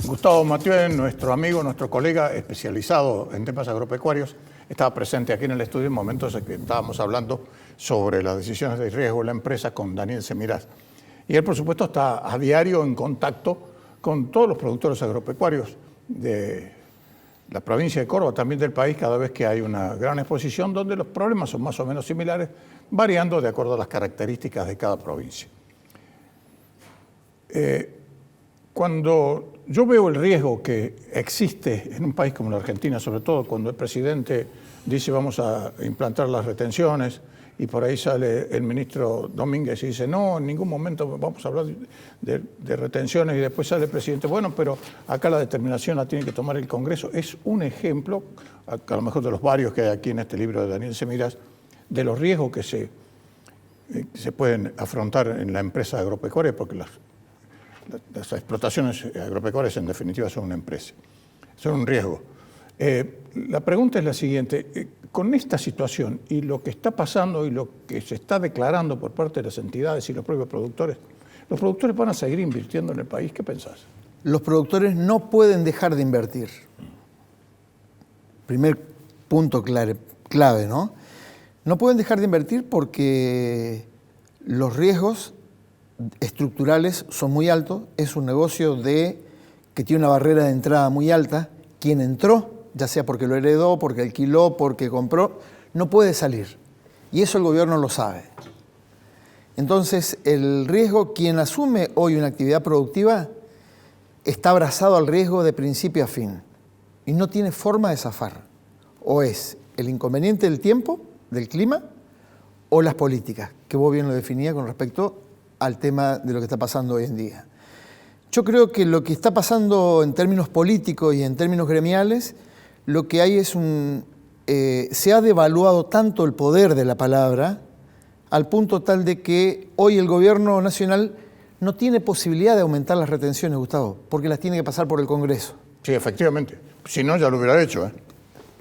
Gustavo Mathieu, nuestro amigo, nuestro colega especializado en temas agropecuarios, estaba presente aquí en el estudio en momentos en que estábamos hablando sobre las decisiones de riesgo de la empresa con Daniel Semiraz. Y él, por supuesto, está a diario en contacto con todos los productores agropecuarios de la provincia de Córdoba, también del país, cada vez que hay una gran exposición donde los problemas son más o menos similares, variando de acuerdo a las características de cada provincia. Cuando yo veo el riesgo que existe en un país como la Argentina, sobre todo cuando el presidente dice vamos a implantar las retenciones y por ahí sale el ministro Domínguez y dice no, en ningún momento vamos a hablar de retenciones, y después sale el presidente, bueno, pero acá la determinación la tiene que tomar el Congreso. Es un ejemplo, a lo mejor de los varios que hay aquí en este libro de Daniel Semiraz, de los riesgos que se pueden afrontar en la empresa agropecuaria, porque las explotaciones agropecuarias en definitiva son una empresa, son un riesgo. La pregunta es la siguiente: con esta situación y lo que está pasando y lo que se está declarando por parte de las entidades y los propios productores, ¿los productores van a seguir invirtiendo en el país? ¿Qué pensás? Los productores no pueden dejar de invertir. Primer punto clave, ¿no? No pueden dejar de invertir porque los riesgos estructurales son muy altos. Es un negocio que tiene una barrera de entrada muy alta. Quien entró, ya sea porque lo heredó, porque alquiló, porque compró, no puede salir. Y eso el gobierno lo sabe. Entonces, el riesgo, quien asume hoy una actividad productiva, está abrazado al riesgo de principio a fin. Y no tiene forma de zafar. O es el inconveniente del tiempo, del clima, o las políticas, que vos bien lo definía con respecto al tema de lo que está pasando hoy en día. Yo creo que lo que está pasando en términos políticos y en términos gremiales, lo que hay es se ha devaluado tanto el poder de la palabra, al punto tal de que hoy el gobierno nacional no tiene posibilidad de aumentar las retenciones, Gustavo, porque las tiene que pasar por el Congreso. Sí, efectivamente. Si no, ya lo hubiera hecho, ¿eh?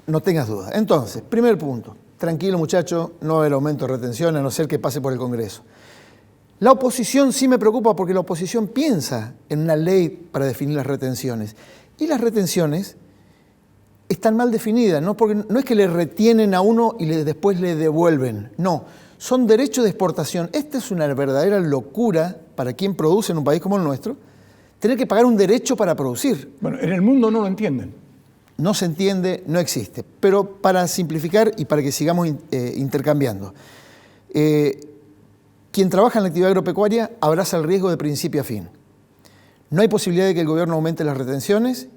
No tengas dudas. Entonces, primer punto, tranquilo muchacho, no va a haber aumento de retención a no ser que pase por el Congreso. La oposición sí me preocupa porque la oposición piensa en una ley para definir las retenciones. Y las retenciones están mal definidas, ¿no? Porque no es que le retienen a uno y después le devuelven. No, son derechos de exportación. Esta es una verdadera locura para quien produce en un país como el nuestro, tener que pagar un derecho para producir. Bueno, en el mundo no lo entienden. No se entiende, no existe. Pero para simplificar y para que sigamos intercambiando, quien trabaja en la actividad agropecuaria abraza el riesgo de principio a fin. No hay posibilidad de que el gobierno aumente las retenciones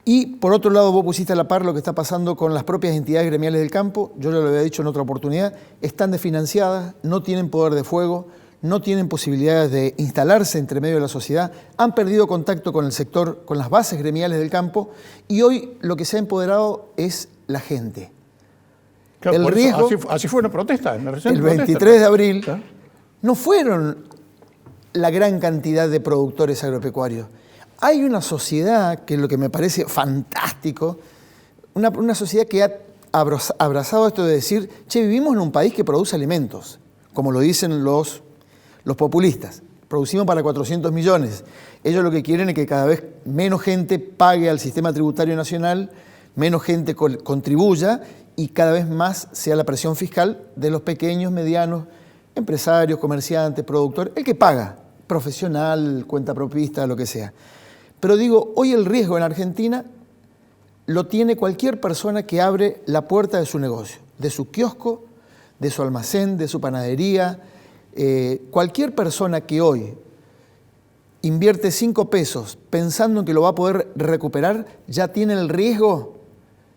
y, por otro lado, vos pusiste a la par lo que está pasando con las propias entidades gremiales del campo. Yo ya lo había dicho en otra oportunidad, están desfinanciadas, no tienen poder de fuego, no tienen posibilidades de instalarse entre medio de la sociedad, han perdido contacto con el sector, con las bases gremiales del campo, y hoy lo que se ha empoderado es la gente. Claro, el riesgo, así fue una protesta. El 23 de abril... ¿sí? No fueron la gran cantidad de productores agropecuarios. Hay una sociedad, que es lo que me parece fantástico, una sociedad que ha abrazado esto de decir, che, vivimos en un país que produce alimentos, como lo dicen los populistas. Producimos para 400 millones. Ellos lo que quieren es que cada vez menos gente pague al sistema tributario nacional, menos gente contribuya y cada vez más sea la presión fiscal de los pequeños, medianos, empresarios, comerciantes, productores, el que paga, profesional, cuentapropista, lo que sea. Pero digo, hoy el riesgo en Argentina lo tiene cualquier persona que abre la puerta de su negocio, de su kiosco, de su almacén, de su panadería. Cualquier persona que hoy invierte 5 pesos pensando en que lo va a poder recuperar, ya tiene el riesgo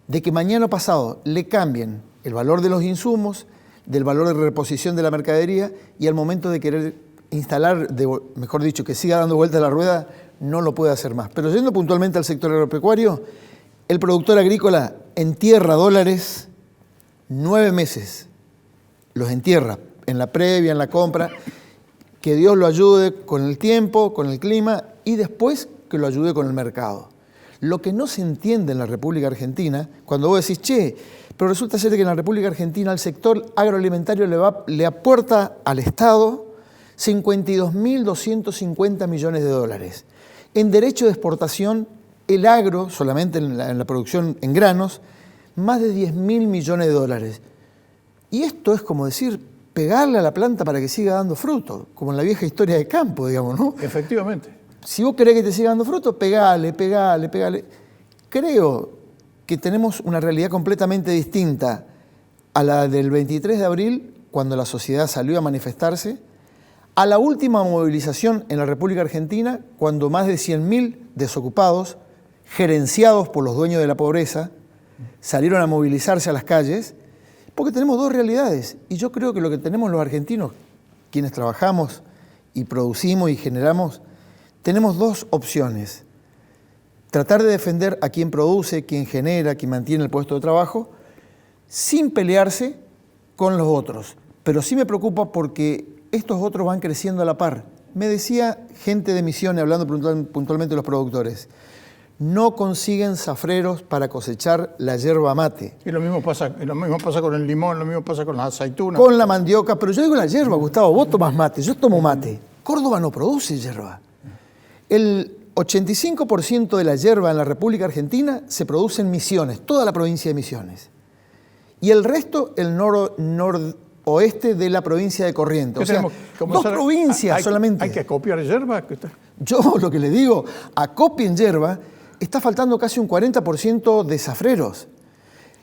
de que mañana o pasado le cambien el valor de los insumos, del valor de reposición de la mercadería, y al momento de querer instalar, mejor dicho, que siga dando vuelta la rueda, no lo puede hacer más. Pero yendo puntualmente al sector agropecuario, el productor agrícola entierra dólares 9 meses. Los entierra en la previa, en la compra, que Dios lo ayude con el tiempo, con el clima, y después que lo ayude con el mercado. Lo que no se entiende en la República Argentina, cuando vos decís, che, pero resulta ser que en la República Argentina el sector agroalimentario le aporta al Estado 52.250 millones de dólares. En derecho de exportación El agro, solamente en la producción en granos, más de 10.000 millones de dólares. Y esto es como decir, pegarle a la planta para que siga dando fruto, como en la vieja historia de campo, digamos, ¿no? Efectivamente. Si vos querés que te siga dando fruto, pegale. Creo que tenemos una realidad completamente distinta a la del 23 de abril, cuando la sociedad salió a manifestarse, a la última movilización en la República Argentina, cuando más de 100.000 desocupados, gerenciados por los dueños de la pobreza, salieron a movilizarse a las calles, porque tenemos dos realidades. Y yo creo que lo que tenemos los argentinos, quienes trabajamos y producimos y generamos, tenemos dos opciones. Tratar de defender a quien produce, quien genera, quien mantiene el puesto de trabajo, sin pelearse con los otros. Pero sí me preocupa porque estos otros van creciendo a la par. Me decía gente de Misiones, hablando puntualmente de los productores, no consiguen zafreros para cosechar la yerba mate. Y lo mismo pasa con el limón, lo mismo pasa con las aceitunas. Con la mandioca, pero yo digo la yerba, Gustavo, vos tomás mate, yo tomo mate. Córdoba no produce yerba. El 85% de la yerba en la República Argentina se produce en Misiones, toda la provincia de Misiones. Y el resto, el noroeste de la provincia de Corrientes. O sea, dos provincias solamente. ¿Hay que copiar yerba? Yo lo que le digo, acopien yerba, está faltando casi un 40% de zafreros.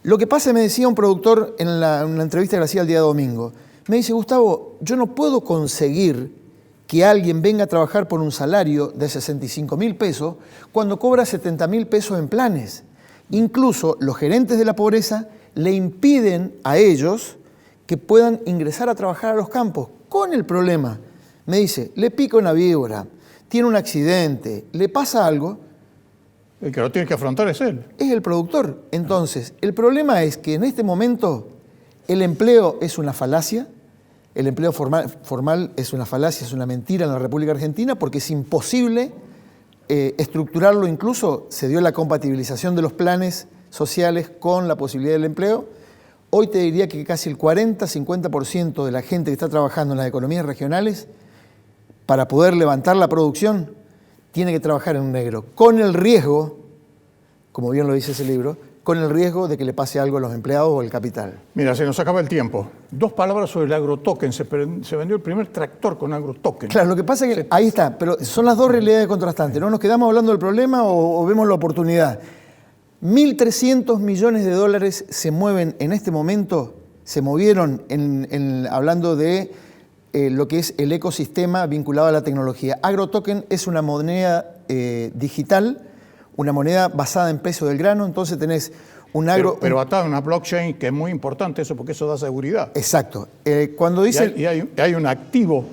Lo que pasa, me decía un productor en una entrevista que le hacía el día domingo, me dice, Gustavo, yo no puedo conseguir que alguien venga a trabajar por un salario de 65.000 pesos cuando cobra 70.000 pesos en planes. Incluso los gerentes de la pobreza le impiden a ellos que puedan ingresar a trabajar a los campos, con el problema. Me dice, le pica una víbora, tiene un accidente, le pasa algo. El que lo tiene que afrontar es él. Es el productor. Entonces, el problema es que en este momento el empleo es una falacia, el empleo formal es una falacia, es una mentira en la República Argentina porque es imposible estructurarlo. Incluso se dio la compatibilización de los planes sociales con la posibilidad del empleo. Hoy te diría que casi el 40-50% de la gente que está trabajando en las economías regionales, para poder levantar la producción, tiene que trabajar en un negro, con el riesgo, como bien lo dice ese libro, con el riesgo de que le pase algo a los empleados o al capital. Mira, se nos acaba el tiempo. 2 palabras sobre el agrotoken. Se vendió el primer tractor con agrotoken. Claro, lo que pasa es que ahí está, pero son las dos realidades contrastantes, ¿no? ¿Nos quedamos hablando del problema o vemos la oportunidad? 1.300 millones de dólares se mueven en este momento, se movieron hablando de lo que es el ecosistema vinculado a la tecnología. Agrotoken es una moneda digital, una moneda basada en peso del grano, entonces tenés un agro... Pero atada a una blockchain, que es muy importante eso, porque eso da seguridad. Exacto. Cuando dice... Y hay un activo,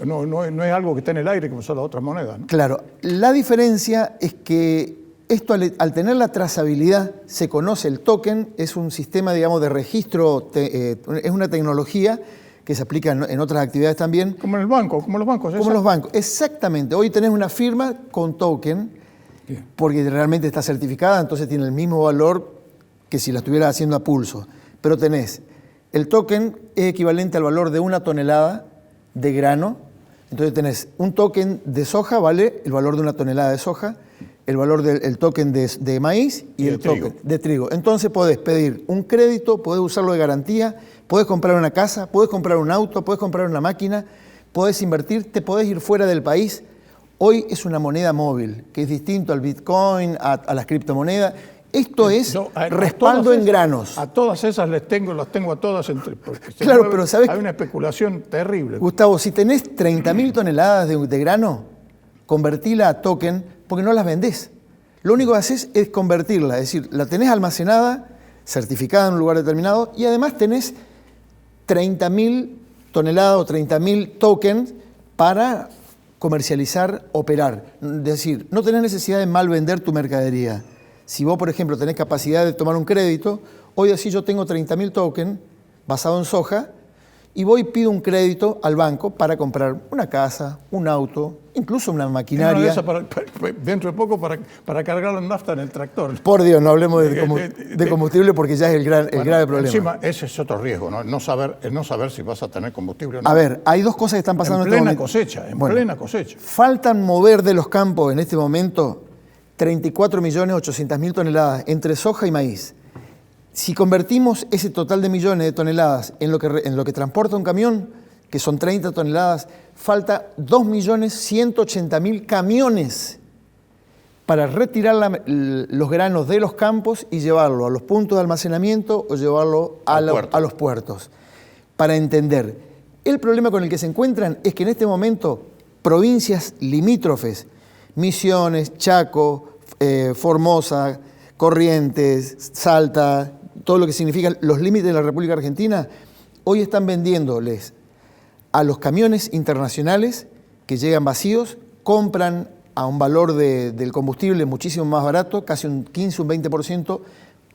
no es algo que está en el aire como son las otras monedas, ¿no? Claro. La diferencia es que esto, al tener la trazabilidad, se conoce el token, es un sistema, digamos, de registro, es una tecnología que se aplica en otras actividades también. Como en el banco, como los bancos. Como los bancos, exactamente. Hoy tenés una firma con token, porque realmente está certificada, entonces tiene el mismo valor que si la estuvieras haciendo a pulso. Pero tenés, el token es equivalente al valor de 1 tonelada de grano. Entonces tenés un token de soja, vale el valor de 1 tonelada de soja, el valor del token de maíz y el token de trigo. Entonces podés pedir un crédito, podés usarlo de garantía, podés comprar una casa, podés comprar un auto, podés comprar una máquina, podés invertir, te podés ir fuera del país. Hoy es una moneda móvil, que es distinto al Bitcoin, a las criptomonedas. Esto es respaldo en granos. A todas esas las tengo a todas. Claro, pero ¿sabés? Hay una especulación terrible. Gustavo, si tenés 30.000 toneladas de grano, convertila a token porque no las vendés. Lo único que haces es convertirla, es decir, la tenés almacenada, certificada en un lugar determinado y además tenés 30.000 toneladas o 30.000 tokens para comercializar, operar. Es decir, no tenés necesidad de mal vender tu mercadería. Si vos, por ejemplo, tenés capacidad de tomar un crédito, hoy decís yo tengo 30.000 tokens basado en soja y voy y pido un crédito al banco para comprar una casa, un auto, incluso una maquinaria. Dentro de poco para cargar la nafta en el tractor. Por Dios, no hablemos de combustible porque ya es el grave problema. Encima, ese es otro riesgo, ¿no? No saber si vas a tener combustible o no. A ver, hay dos cosas que están pasando en plena cosecha. Faltan mover de los campos en este momento 34.800.000 toneladas entre soja y maíz. Si convertimos ese total de millones de toneladas en lo que transporta un camión, que son 30 toneladas, falta 2.180.000 camiones para retirar los granos de los campos y llevarlo a los puntos de almacenamiento o llevarlo a los puertos. Para entender, el problema con el que se encuentran es que en este momento provincias limítrofes, Misiones, Chaco, Formosa, Corrientes, Salta, todo lo que significan los límites de la República Argentina, hoy están vendiéndoles a los camiones internacionales que llegan vacíos, compran a un valor del combustible muchísimo más barato, casi un 15, un 20%,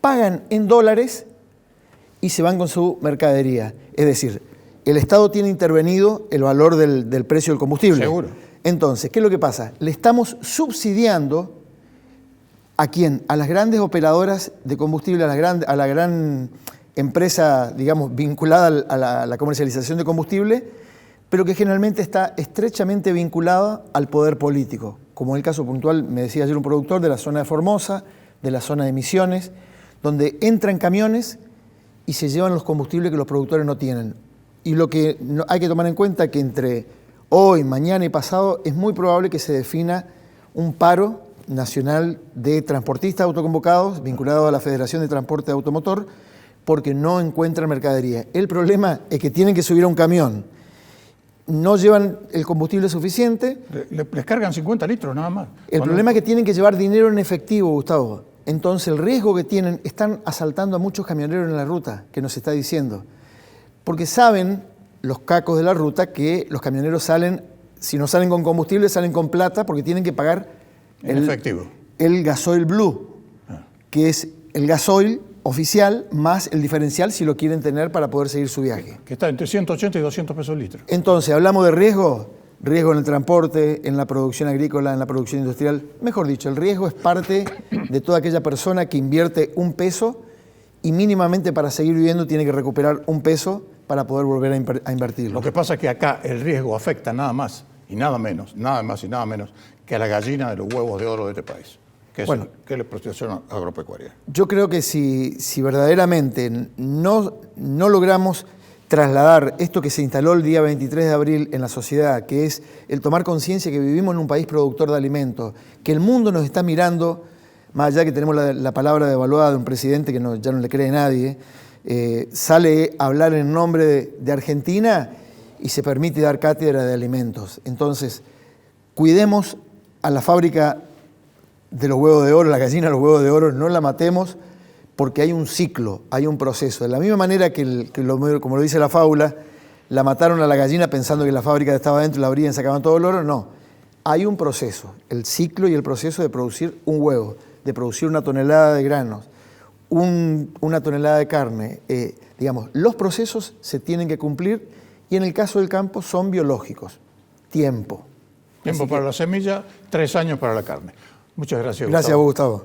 pagan en dólares y se van con su mercadería. Es decir, el Estado tiene intervenido el valor del precio del combustible. Seguro. Entonces, ¿qué es lo que pasa? Le estamos subsidiando ¿a quién? A las grandes operadoras de combustible, a la gran empresa, digamos, vinculada a la comercialización de combustible, pero que generalmente está estrechamente vinculada al poder político. Como en el caso puntual, me decía ayer un productor de la zona de Formosa, de la zona de Misiones, donde entran camiones y se llevan los combustibles que los productores no tienen. Y lo que hay que tomar en cuenta es que entre hoy, mañana y pasado es muy probable que se defina un paro nacional de transportistas autoconvocados vinculado a la Federación de Transporte de Automotor porque no encuentran mercadería. El problema es que tienen que subir a un camión, no llevan el combustible suficiente. Les cargan 50 litros nada más. El problema es que tienen que llevar dinero en efectivo, Gustavo. Entonces el riesgo que tienen, están asaltando a muchos camioneros en la ruta, que nos está diciendo. Porque saben los cacos de la ruta que los camioneros salen, si no salen con combustible, salen con plata porque tienen que pagar el gasoil blue, que es el gasoil oficial más el diferencial si lo quieren tener para poder seguir su viaje. Que está entre 180 y 200 pesos el litro. Entonces, hablamos de riesgo en el transporte, en la producción agrícola, en la producción industrial. Mejor dicho, el riesgo es parte de toda aquella persona que invierte un peso y mínimamente para seguir viviendo tiene que recuperar un peso para poder volver a invertirlo. Lo que pasa es que acá el riesgo afecta nada más y nada menos, que a la gallina de los huevos de oro de este país, que es la explotación agropecuaria. Yo creo que si verdaderamente no logramos trasladar esto que se instaló el día 23 de abril en la sociedad, que es el tomar conciencia que vivimos en un país productor de alimentos, que el mundo nos está mirando, más allá que tenemos la palabra devaluada de un presidente que ya no le cree nadie, sale a hablar en nombre de Argentina y se permite dar cátedra de alimentos. Entonces, cuidemos a la fábrica de los huevos de oro, la gallina de los huevos de oro, no la matemos porque hay un ciclo, hay un proceso. De la misma manera como lo dice la fábula, la mataron a la gallina pensando que la fábrica estaba dentro, la abrían, sacaban todo el oro, no. Hay un proceso, el ciclo y el proceso de producir un huevo, de producir una tonelada de granos, una tonelada de carne. Digamos, los procesos se tienen que cumplir y en el caso del campo son biológicos. Tiempo para la semilla, 3 años para la carne. Muchas gracias, Gustavo. Gracias a vos, Gustavo.